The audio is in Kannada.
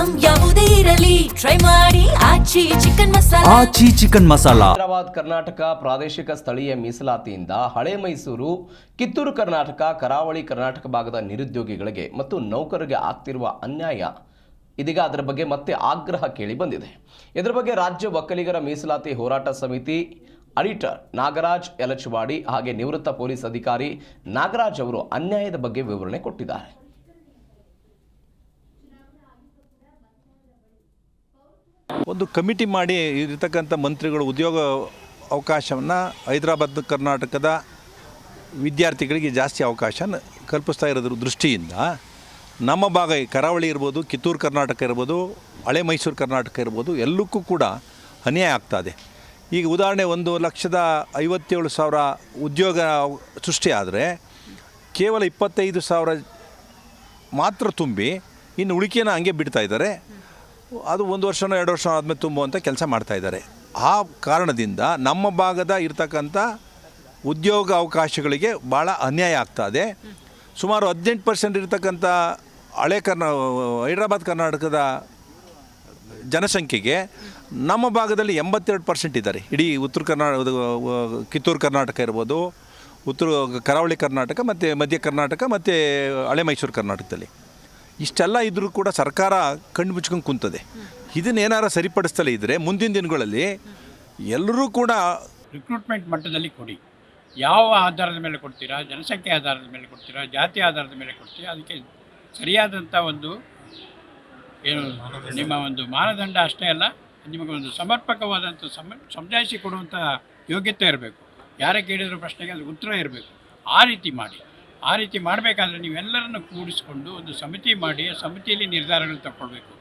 ಐಟಂ ಯಾವುದೇ ಇರಲಿ ಟ್ರೈ ಮಾಡಿ ಆಚಿ ಚಿಕನ್ ಮಸಾಲಾ. ಆಚಿ ಚಿಕನ್ ಮಸಾಲಾ. ಹೈದರಾಬಾದ್ ಕರ್ನಾಟಕ ಪ್ರಾದೇಶಿಕ ಸ್ಥಳೀಯ ಮೀಸಲಾತಿಯಿಂದ ಹಳೆ ಮೈಸೂರು, ಕಿತ್ತೂರು ಕರ್ನಾಟಕ, ಕರಾವಳಿ ಕರ್ನಾಟಕ ಭಾಗದ ನಿರುದ್ಯೋಗಿಗಳಿಗೆ ಮತ್ತು ನೌಕರರಿಗೆ ಆಗ್ತಿರುವ ಅನ್ಯಾಯ ಇದೀಗ ಅದರ ಬಗ್ಗೆ ಮತ್ತೆ ಆಗ್ರಹ ಕೇಳಿ ಬಂದಿದೆ. ಇದರ ಬಗ್ಗೆ ರಾಜ್ಯ ಒಕ್ಕಲಿಗರ ಮೀಸಲಾತಿ ಹೋರಾಟ ಸಮಿತಿ ಅಡಿಟರ್ ನಾಗರಾಜ್ ಯಲಚವಾಡಿ ಹಾಗೆ ನಿವೃತ್ತ ಪೊಲೀಸ್ ಅಧಿಕಾರಿ ನಾಗರಾಜ್ ಅವರು ಅನ್ಯಾಯದ ಬಗ್ಗೆ ವಿವರಣೆ ಕೊಟ್ಟಿದ್ದಾರೆ. ಒಂದು ಕಮಿಟಿ ಮಾಡಿ ಇರತಕ್ಕಂಥ ಮಂತ್ರಿಗಳು ಉದ್ಯೋಗ ಅವಕಾಶವನ್ನು ಹೈದರಾಬಾದ್ ಕರ್ನಾಟಕದ ವಿದ್ಯಾರ್ಥಿಗಳಿಗೆ ಜಾಸ್ತಿ ಅವಕಾಶ ಕಲ್ಪಿಸ್ತಾ ಇರೋದ್ರ ದೃಷ್ಟಿಯಿಂದ ನಮ್ಮ ಭಾಗ ಕರಾವಳಿ ಇರ್ಬೋದು, ಕಿತ್ತೂರು ಕರ್ನಾಟಕ ಇರ್ಬೋದು, ಹಳೆ ಮೈಸೂರು ಕರ್ನಾಟಕ ಇರ್ಬೋದು, ಎಲ್ಲಕ್ಕೂ ಕೂಡ ಅನ್ಯಾಯ ಆಗ್ತಾಯಿದೆ. ಈಗ ಉದಾಹರಣೆ 1,57,000 ಉದ್ಯೋಗ ಸೃಷ್ಟಿ ಆದರೆ ಕೇವಲ 25,000 ಮಾತ್ರ ತುಂಬಿ ಇನ್ನು ಉಳಿಕೆನ ಹಂಗೆ ಬಿಡ್ತಾ ಇದ್ದಾರೆ. ಅದು 1 ವರ್ಷನೋ 2 ವರ್ಷ ಆದಮೇಲೆ ತುಂಬುವಂಥ ಕೆಲಸ ಮಾಡ್ತಾಯಿದ್ದಾರೆ. ಆ ಕಾರಣದಿಂದ ನಮ್ಮ ಭಾಗದ ಇರ್ತಕ್ಕಂಥ ಉದ್ಯೋಗ ಅವಕಾಶಗಳಿಗೆ ಭಾಳ ಅನ್ಯಾಯ ಆಗ್ತಾಯಿದೆ. ಸುಮಾರು 18% ಇರ್ತಕ್ಕಂಥ ಹೈದರಾಬಾದ್ ಕರ್ನಾಟಕದ ಜನಸಂಖ್ಯೆಗೆ ನಮ್ಮ ಭಾಗದಲ್ಲಿ 82% ಇದ್ದಾರೆ. ಇಡೀ ಉತ್ತರ ಕರ್ನಾಟಕ, ಕಿತ್ತೂರು ಕರ್ನಾಟಕ ಇರ್ಬೋದು, ಕರಾವಳಿ ಕರ್ನಾಟಕ ಮತ್ತು ಮಧ್ಯ ಕರ್ನಾಟಕ ಮತ್ತು ಹಳೆ ಮೈಸೂರು ಕರ್ನಾಟಕದಲ್ಲಿ ಇಷ್ಟೆಲ್ಲ ಇದ್ದರೂ ಕೂಡ ಸರ್ಕಾರ ಕಣ್ಣು ಮುಚ್ಕೊಂಡು ಕುಂತದೆ. ಇದನ್ನೇನಾರು ಸರಿಪಡಿಸ್ತಲೇ ಇದ್ದರೆ ಮುಂದಿನ ದಿನಗಳಲ್ಲಿ ಎಲ್ಲರೂ ಕೂಡ ರಿಕ್ರೂಟ್ಮೆಂಟ್ ಮಟ್ಟದಲ್ಲಿ ಕೊಡಿ. ಯಾವ ಆಧಾರದ ಮೇಲೆ ಕೊಡ್ತೀರಾ, ಜನಸಂಖ್ಯೆ ಆಧಾರದ ಮೇಲೆ ಕೊಡ್ತೀರಾ, ಜಾತಿ ಆಧಾರದ ಮೇಲೆ ಕೊಡ್ತೀರಾ, ಅದಕ್ಕೆ ಸರಿಯಾದಂಥ ಒಂದು ಏನು ನಿಮ್ಮ ಒಂದು ಮಾನದಂಡ ಅಷ್ಟೇ ಅಲ್ಲ, ನಿಮಗೆ ಒಂದು ಸಮರ್ಪಕವಾದಂಥ ಸಮಜಾಯಿಸಿ ಕೊಡುವಂಥ ಯೋಗ್ಯತೆ ಇರಬೇಕು. ಯಾರೇ ಕೇಳಿರೋ ಪ್ರಶ್ನೆಗೆ ಅದು ಉತ್ತರ ಇರಬೇಕು. ಆ ರೀತಿ ಮಾಡಿ. ಆ ರೀತಿ ಮಾಡಬೇಕಾದ್ರೆ ನೀವೆಲ್ಲರನ್ನು ಕೂಡಿಸ್ಕೊಂಡು ಒಂದು ಸಮಿತಿ ಮಾಡಿ, ಆ ಸಮಿತಿಯಲ್ಲಿ ನಿರ್ಧಾರಗಳು ತಗೊಳ್ಬೇಕು.